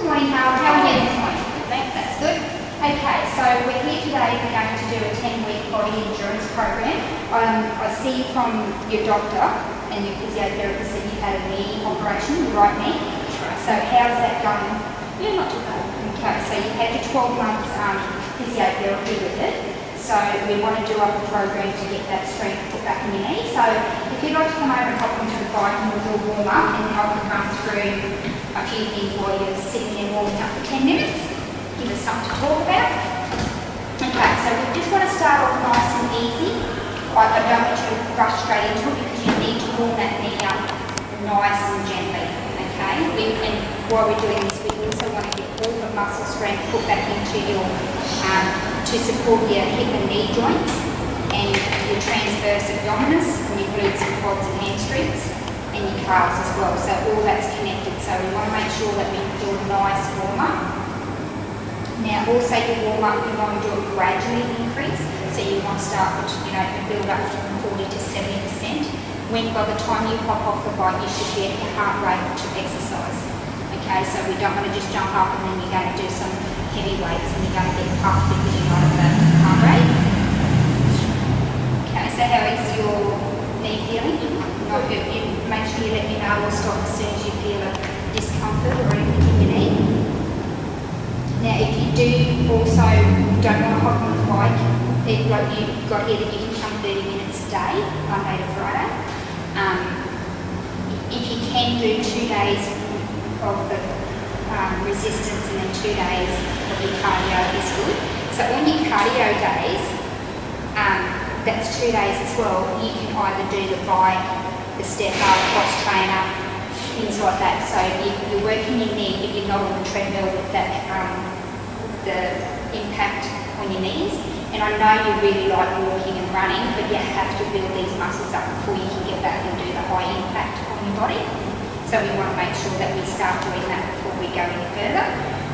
Good morning, Harold. How are you this morning? Thanks, that's good. Okay, so we're here today. We're going to do a 10-week body endurance program. I see from your doctor and your physiotherapist that you had a knee operation, your right knee. So how's that going? Yeah, not too bad. Okay, so you had your 12 months physiotherapy with it. So we want to do up a program to get that strength put back in your knee. So if you'd like to come over and hop onto the bike and we'll do a warm up and I can run through a few things while you're sitting there warming up for 10 minutes. Give us something to talk about. Okay, so we just want to start off nice and easy. I don't want you to rush straight into it because you need to warm that knee up nice and gently. Okay, and while we're doing this, we also want to get all the muscle strength put back into your, to support your hip and knee joints and your transverse abdominis and your glutes and quads and hamstrings and your calves as well. So all that's connected. So we want to make sure that we do a nice warm up. Now also your warm up, you want to do it gradually increase. So you want to start with, build up from 40 to 70%. When by the time you hop off the bike, you should get your heart rate to exercise. Okay, so we don't want to just jump up and then you're going to do some heavy weights and you're going to get puffed because you're not at the heart rate. Okay, so how is your knee feeling? Make sure you let me know or stop as soon as you feel a discomfort or anything in your knee. Now, if you do also don't want to hop on the bike, like you've got here that you can come 30 minutes a day, Monday to Friday. If you can do 2 days of the resistance and then 2 days of your cardio is good. So on your cardio days, that's 2 days as well. You can either do the bike, the step up, cross trainer, things like that. So you're working your knee, but you're not on the treadmill with that the impact on your knees. And I know you really like walking and running, but you have to build these muscles up before you can get back and do the high impact on your body. So we want to make sure that we start doing that before we go any further.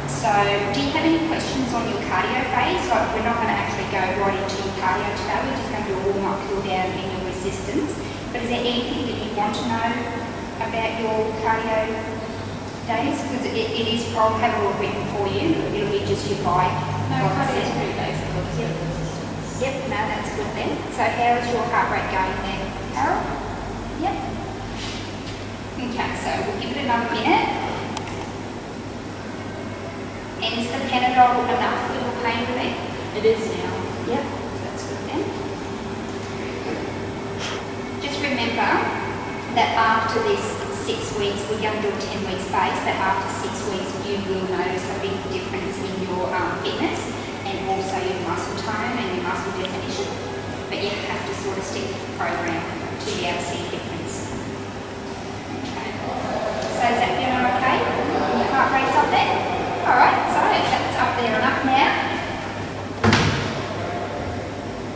So do you have any questions on your cardio phase? Like we're not going to actually go right into your cardio today, we're just going to do a warm up, cool down and your resistance. But is there anything that you want to know about your cardio days? Because it is, I'll have it all written for you, it'll be just your bike. No, cardio is pretty basic. Yep, no, that's good then. So how's your heart rate going then, Harold? Yep. Okay, so we'll give it another minute. And is the Panadol enough for your pain relief? It is now. Yep, that's good then. Just remember that after this 6 weeks, we're going to do a 10 weeks base, that after 6 weeks you will notice a big difference in your fitness and also your muscle tone and your muscle definition. But you have to sort of stick to the program to be able to see a difference. Okay. So is that feeling okay? Your heart rate's up there? Alright, so that's up there and up now.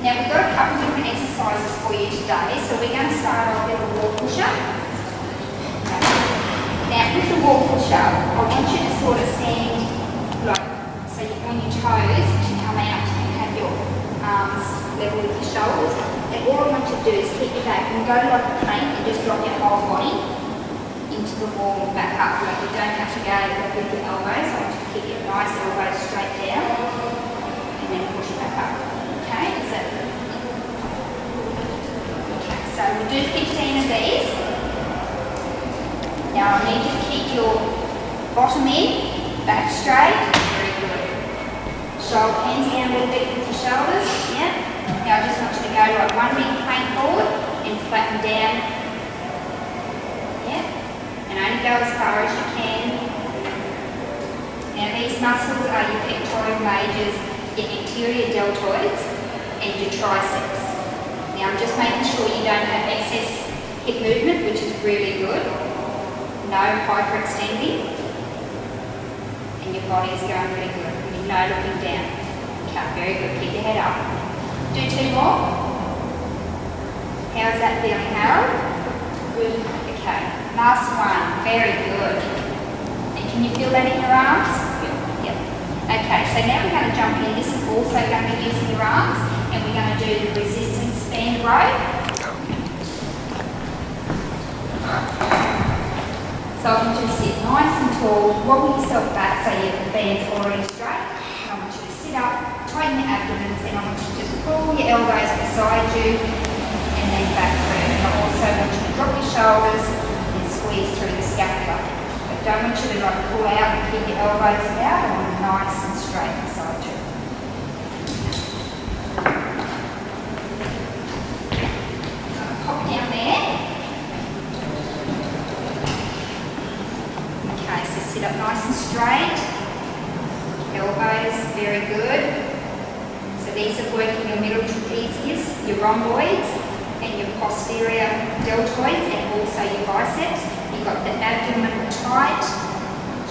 Now we've got a couple of different exercises for you today. So we're going to start off with a wall push-up. Now with the wall push-up, I want you to sort of stand like, so you're on your toes to come out and have your arms level with your shoulders. And all I want you to do is keep your back and go like a plank and just drop your whole body into the wall and back up. Like you don't have to go with your elbows. I want you to keep your nice elbows straight down and then push back up. Okay, is that okay, so we'll do 15 of these. Now I need you to keep your bottom end, back straight, very good. Shoulder hands down a little bit with your shoulders, yeah. Now I just want you to go like one big plank forward and flatten down, yeah. And only go as far as you can. Now these muscles are your pectoral majors, your anterior deltoids and your triceps. Now I'm just making sure you don't have excess hip movement, which is really good. No hyperextending, and your body is going really good. No looking down. Okay, very good. Keep your head up. Do 2 more. How's that feeling, Harold? Good. Okay, last one. Very good. And can you feel that in your arms? Yep. Okay, so now we're going to jump in. This is also going to be using your arms, and we're going to do the resistance band row. So I want you to sit nice and tall, wobble yourself back so your band's already straight. And I want you to sit up, tighten your abdomens, and I want you to just pull your elbows beside you and then back through. And I also want you to drop your shoulders and squeeze through the scapula. But don't want you to like pull out and keep your elbows out. I want them nice and straight beside you. Pop down there. Okay, so sit up nice and straight. Elbows, very good. So these are working your middle trapezius, your rhomboids, and your posterior deltoids, and also your biceps. You've got the abdomen tight,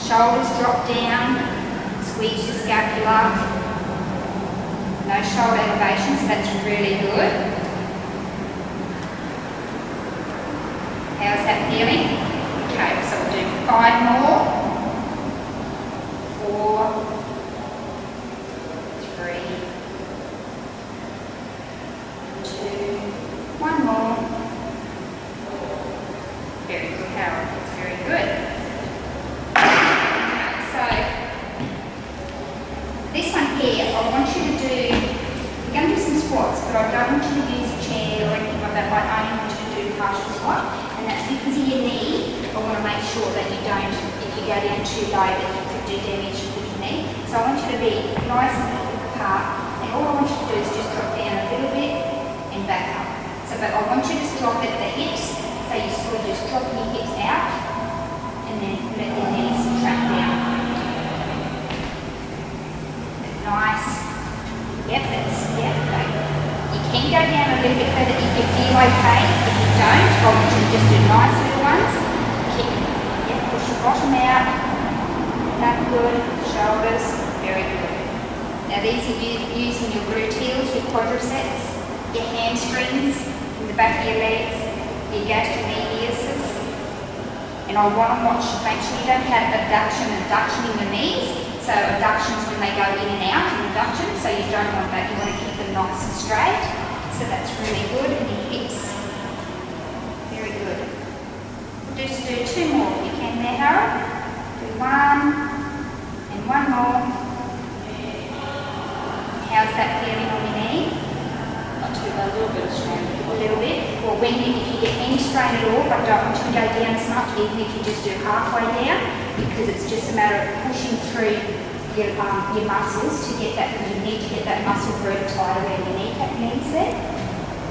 shoulders drop down, squeeze your scapula. No shoulder elevation, so that's really good. How's that feeling? Okay, so we'll do 5 more. 4, 3, 2, 1 more. Very good, Harold. That's very good. So, this one here, I want you to do, we're going to do some squats, but I don't want you to use a chair or anything like that. I only want you to do partial squat, and that's because of your knee. I want to make sure that you don't, if you go down too low, that you could do damage with your knee. So I want you to be nice and apart, and all I want you to do is just drop down a little bit and back up. So, but I want you to drop at the hips, so you sort of just drop your hips out, and then let your knees track down. Nice. Yep, that's, yeah, great. You can go down a little bit further if you feel okay. If you don't, I want you to just do nice little ones. Push your bottom out. Back good. Shoulders. Very good. Now these are using your gluteals, your quadriceps, your hamstrings, in the back of your legs, your gastromediuses. And I want to watch, make sure you don't have abduction and adduction in your knees. So abductions when they go in and out, and abduction, so you don't want that. You want to keep them nice and straight. So that's really good. And your hips. Very good. Just do 2 more if you can there, Harold. Do 1 and 1 more. How's that feeling on your knee? Not too bad, a little bit of strain. A little bit. Well, if you get any strain at all, I don't want you to go down as much, even if you just do halfway down, because it's just a matter of pushing through your muscles to get that, because you need to get that muscle group tight around your knees there.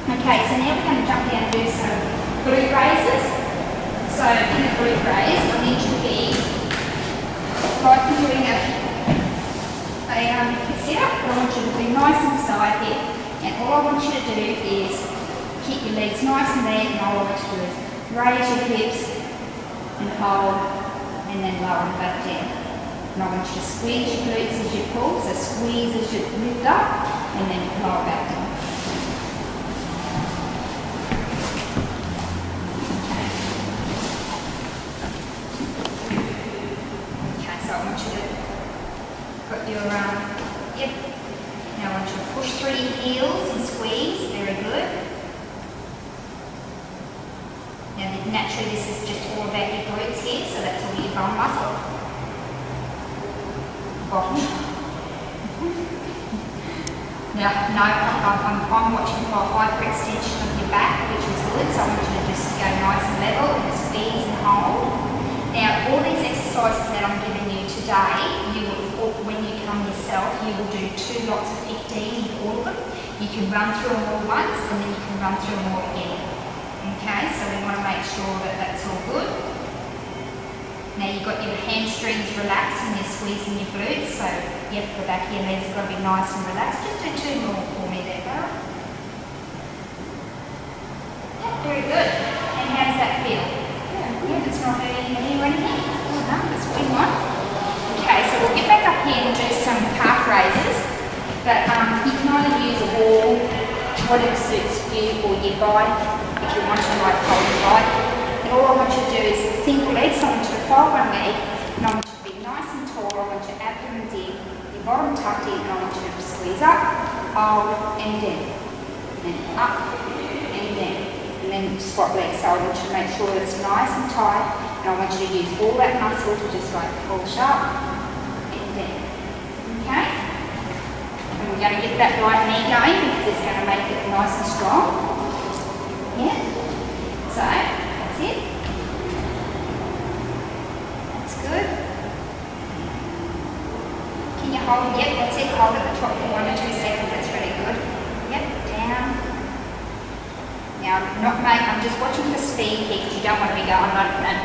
Okay, so now we're going to jump down and do some glute raises. So in the glute raise, I need you to be like you're doing a sit-up. I want you to be nice and beside here, and all I want you to do is keep your legs nice and there, and all I want you to do is raise your hips and hold, and then lower them back down. And I want you to squeeze your glutes as you pull, so squeeze as you lift up, and then lower back down. Okay, so I want you to put your, yep. Now I want you to push through your heels and squeeze, very good. Now naturally this is just all about your glutes here, so that's all your bum muscle. Bottom. Now, no, I'm watching for a hyperextension of your back, which is good, so I want you to just go nice and level and squeeze and hold. Now, all these exercises that I'm giving you today, when you come yourself, you will do 2 lots of 15 in all of them. You can run through them all once, and then you can run through them all again. Okay, so we want to make sure that that's all good. Now you've got your hamstrings relaxed and you're squeezing your glutes, so yep, the back of your legs have got to be nice and relaxed. Just do 2 more for me there, Barra. Yep, very good. And how does that feel? Yeah, it's not hurting you or anything? Oh no, that's what we want. Okay, so we'll get back up here and do some calf raises, but you can either use a wall, whatever suits you, or your bike, if you want to like hold your bike. And all I want you to do is single legs, so I want you to fold one leg, and I want you to be nice and tall, I want your abdomen in, your bottom tucked in, and I want you to squeeze up, hold, and down, and then up, and down, and then squat legs. So I want you to make sure it's nice and tight, and I want you to use all that muscle to just like pull sharp and down. Okay? And we're going to get that right knee going because it's going to make it nice and strong. Yeah? So, that's it. That's good. Can you hold? Yep, that's it. Hold at the top for 1 or 2 seconds. That's really good. Yep, down. Now, I'm just watching for speed here because you don't want to be going like that.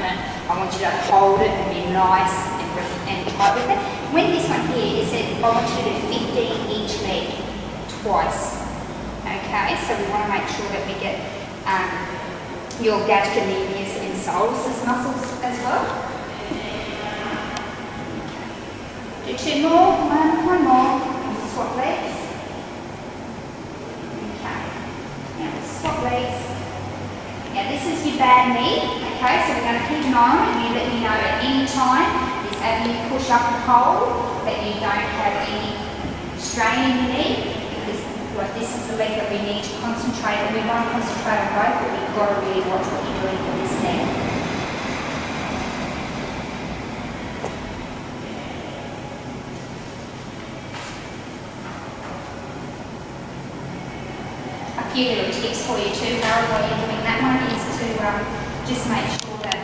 I want you to hold it and be nice and tight with it. When this one here, it said I want you to do 15 each leg twice. Okay, so we want to make sure that we get your gastrocnemius and soleus muscles as well. Do 2 more, one more. Swap legs. Okay. Now swap legs. Now this is your bad knee. Okay, so we're going to keep an eye on it and you let me know at any time is as you push up and hold that you don't have any strain in your knee. Because like, this is the leg that we need to concentrate on. We want to concentrate on both, but we've got to really watch what you're doing for this leg. A few little tips for you too, Harold, while you're doing that one is to just make sure that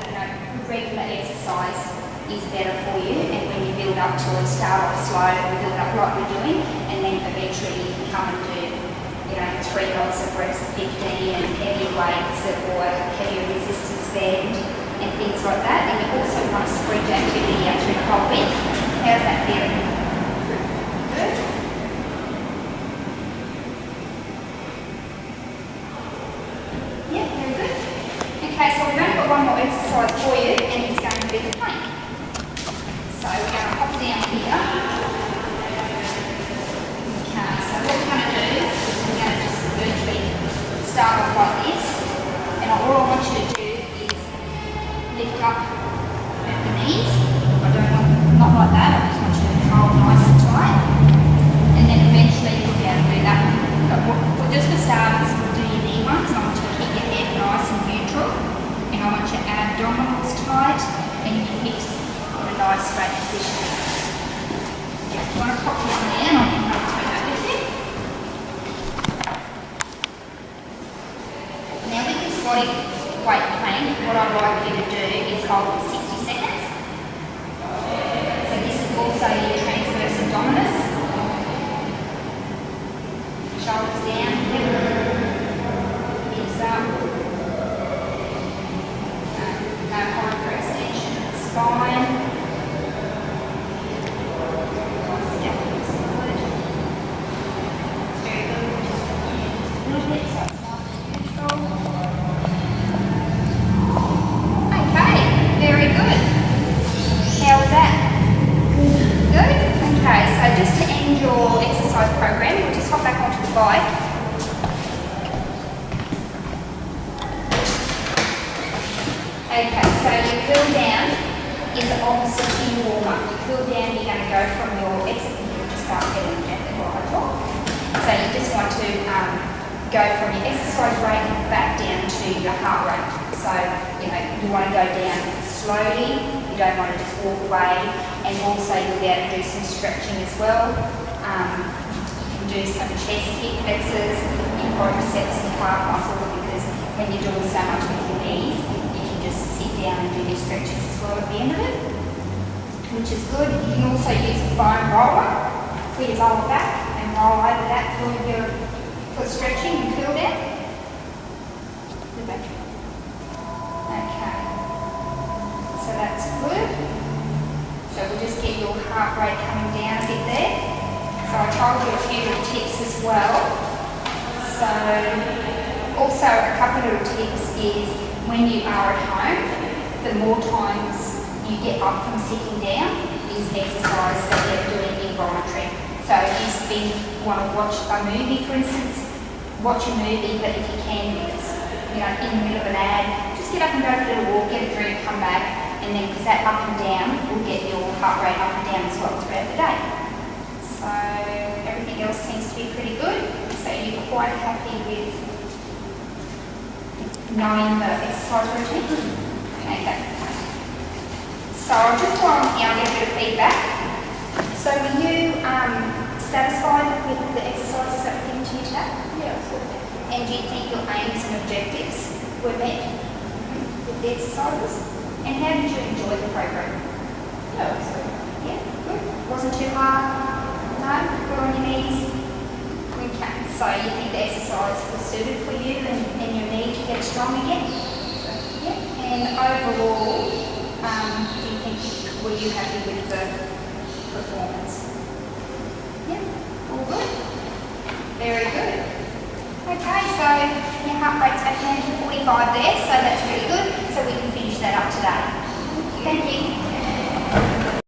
regular exercise is better for you, and when you build up to it, start off slow and build up like we're doing, and then eventually you can come and do 3 lots of reps of 50 and heavier weights or heavier resistance band and things like that. And you also want to spread your activity out through the whole week. How's that feeling? Good. Yeah, very good. Okay, so we've only got one more exercise for you, and it's going to be the plank. So we're going to hop down here. Okay, so what we're going to do is we're going to just virtually start off like this, and all I want you to do is lift up at the knees. I don't want, not like that, I just want you to hold nice and tight, and then eventually you'll be able to do that. But just for starters, we'll do your knee ones, and I want you to keep your head nice and neutral, and I want your abdominals tight, and your hips in a nice straight position. Yeah, if you want to pop you on there, and I can help through that with you. Now with this body weight plank, what I'd like you to do is hold for 60 seconds. So this is also your transverse abdominis. Shoulders down, hips up. No hyperextension of the spine. Step forward. It's very good. Just a little bit so it's nice and neutral. Okay, very good. How was that? Good? Okay, so just to end your exercise program, we'll just hop back onto the bike. Okay, so your cool down is the opposite to your warm up. Your cool down, you're going to go from your exit, you'll just start getting gently while I talk. So you just want to go from your exercise rate back down to your heart rate. So, you want to go down slowly, you don't want to just walk away, and also you'll be able to do some stretching as well. You can do some chest hip flexors, your quadriceps and calf muscles, because when you're doing so much with your knees, you can just sit down and do your stretches as well at the end of it, which is good. You can also use a foam roller for your lower back and roll over that for stretching and cool down. Okay, so that's good. So we'll just get your heart rate coming down a bit there. So I told you a few little tips as well. So also a couple of little tips is when you are at home, the more times you get up from sitting down is exercise that you're doing involuntary. So if you want to watch a movie, for instance, watch a movie, but if you can, if it's in the middle of an ad, just get up and go for a little walk, get a drink, come back, and then because that up and down will get your heart rate up and down as well throughout the day. So everything else seems to be pretty good. So you're quite happy with knowing the exercise routine? Okay. So I'll just go on here and get a bit of feedback. So were you satisfied with the exercises that were given to you today? Yeah, it's good. And do you think your aims and objectives were met with the exercises? And how did you enjoy the program? Yeah, it's good. Yeah, good. Wasn't too hard? No? Good on your knees? Okay, so you think the exercise was suited for you and your need to get strong again? Yeah. And overall, do you think, were you happy with the performance? Yeah, all good. Very good. Okay, so your heart rate's at 45 there, so that's really good. So we can finish that up today. Thank you.